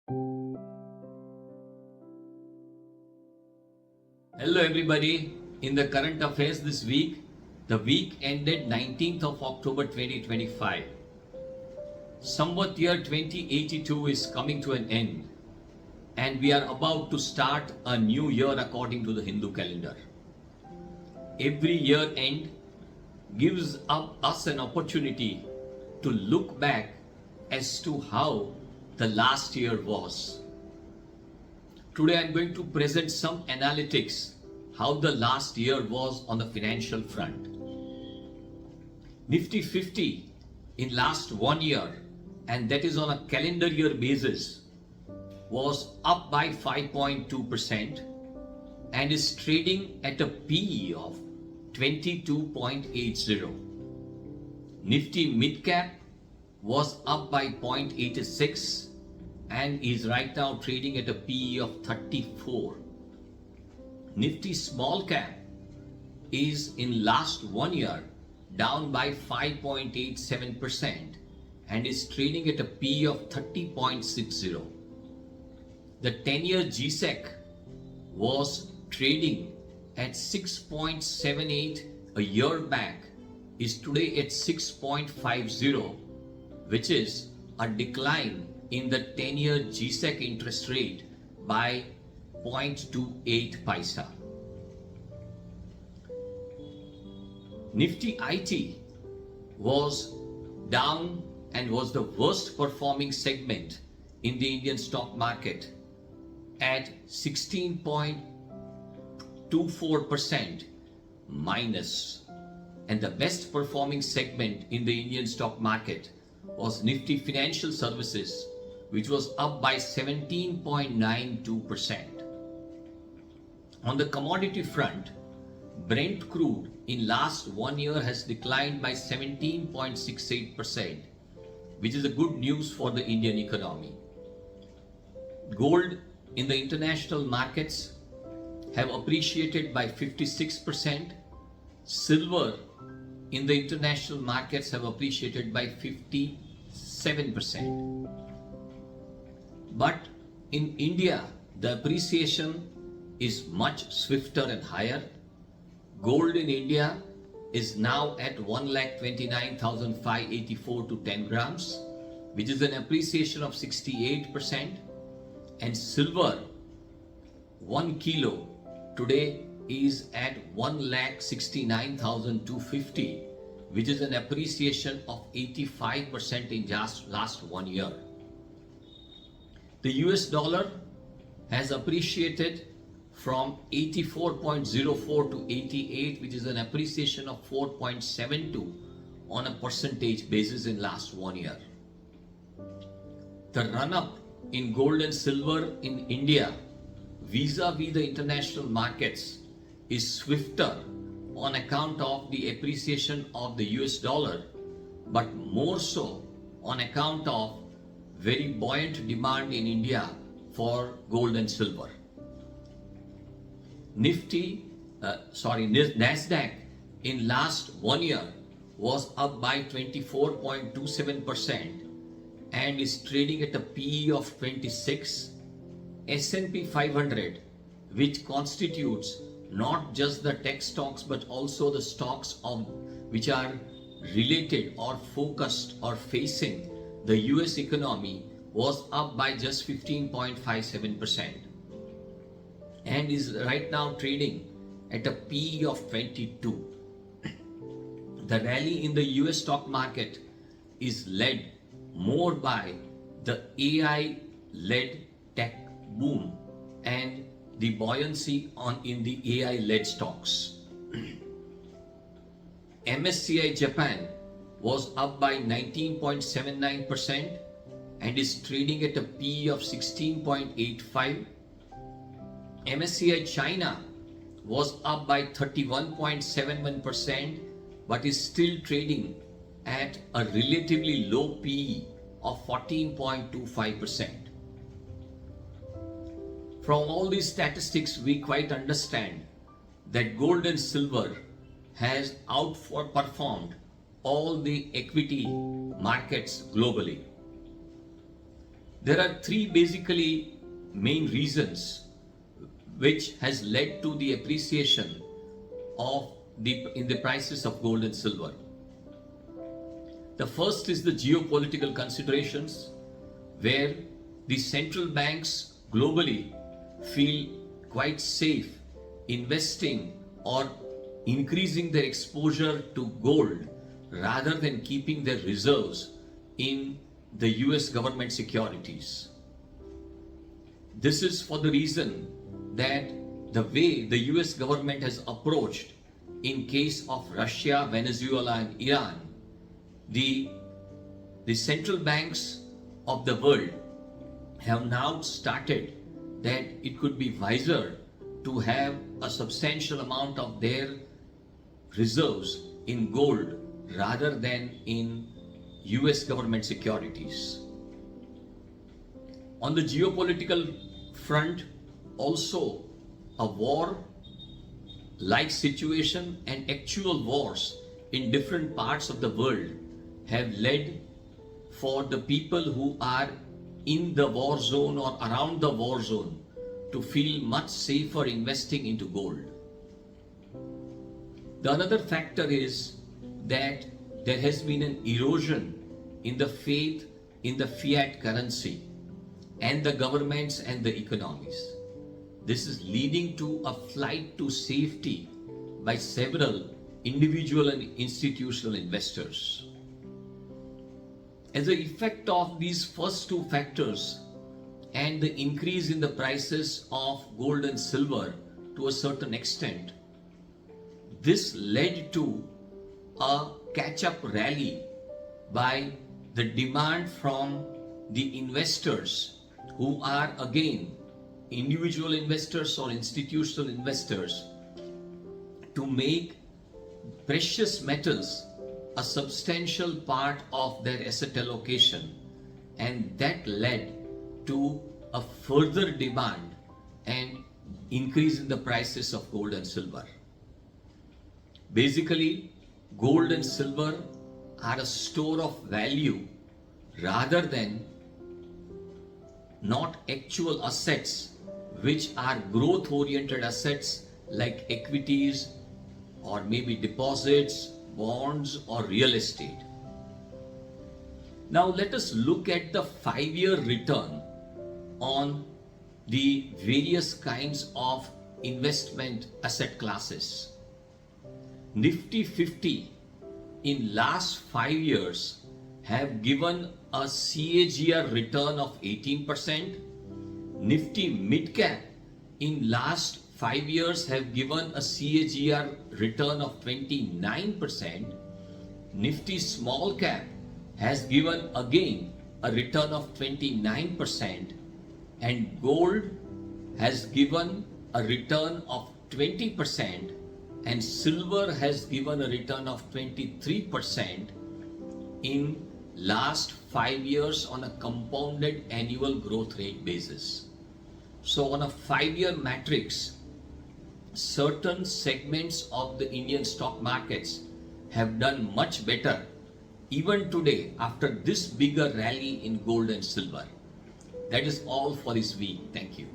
Hello everybody. In the current affairs this week, the week ended 19th of October 2025. Samvat year 2082 is coming to an end and we are about to start a new year according to the Hindu calendar. Every year end gives us an opportunity to look back as to how the last year was. Today I am going to present some analytics how the last year was on the financial front. Nifty 50 in last 1 year, and that is on a calendar year basis, was up by 5.2% and is trading at a PE of 22.80. Nifty mid cap was up by 0.86 and is right now trading at a PE of 34. Nifty small cap is in last 1 year down by 5.87% and is trading at a PE of 30.60. The 10-year GSEC was trading at 6.78 a year back, is today at 6.50, which is a decline in the 10-year GSEC interest rate by 0.28 paisa. Nifty IT was down and was the worst performing segment in the Indian stock market at 16.24% minus, and the best performing segment in the Indian stock market was Nifty Financial Services, which was up by 17.92%. On the commodity front, Brent crude in last 1 year has declined by 17.68%, which is a good news for the Indian economy. Gold in the international markets have appreciated by 56%. Silver in the international markets have appreciated by 57%. But in India, the appreciation is much swifter and higher. Gold in India is now at 1,29,584 to 10 grams, which is an appreciation of 68%. And silver, 1 kilo today is at 1,69,250, which is an appreciation of 85% in just last 1 year. The US dollar has appreciated from 84.04 to 88, which is an appreciation of 4.72 on a percentage basis in last 1 year. The run-up in gold and silver in India vis-a-vis the international markets is swifter on account of the appreciation of the US dollar, but more so on account of very buoyant demand in India for gold and silver. Nasdaq in last 1 year was up by 24.27% and is trading at a PE of 26. S&P 500, which constitutes not just the tech stocks but also the stocks of which are related or focused or facing the US economy, was up by just 15.57% and is right now trading at a PE of 22. The rally in the US stock market is led more by the AI-led tech boom and the buoyancy in the AI-led stocks. MSCI Japan was up by 19.79% and is trading at a PE of 16.85. MSCI China was up by 31.71% but is still trading at a relatively low PE of 14.25%. From all these statistics, we quite understand that gold and silver has outperformed all the equity markets globally. There are three basically main reasons which has led to the appreciation of in the prices of gold and silver. The first is the geopolitical considerations, where the central banks globally feel quite safe investing or increasing their exposure to gold rather than keeping their reserves in the US government securities. This is for the reason that the way the US government has approached in case of Russia, Venezuela and Iran, the central banks of the world have now started that it could be wiser to have a substantial amount of their reserves in gold rather than in US government securities. On the geopolitical front, also a war like situation and actual wars in different parts of the world have led for the people who are in the war zone or around the war zone to feel much safer investing into gold. The another factor is that there has been an erosion in the faith in the fiat currency and the governments and the economies. This is leading to a flight to safety by several individual and institutional investors. As an effect of these first two factors and the increase in the prices of gold and silver to a certain extent, this led to a catch-up rally by the demand from the investors who are again individual investors or institutional investors to make precious metals a substantial part of their asset allocation, and that led to a further demand and increase in the prices of gold and silver. Basically, gold and silver are a store of value rather than not actual assets which are growth oriented assets like equities or maybe deposits, bonds or real estate. Now let us look at the 5-year return on the various kinds of investment asset classes. Nifty 50 in last 5 years have given a CAGR return of 18%. Nifty mid cap in last 5 years have given a CAGR return of 29%. Nifty small cap has given again a return of 29%, and gold has given a return of 20%, and silver has given a return of 23% in last 5 years on a compounded annual growth rate basis. So on a 5-year matrix, certain segments of the Indian stock markets have done much better even today after this bigger rally in gold and silver. That is all for this week. Thank you.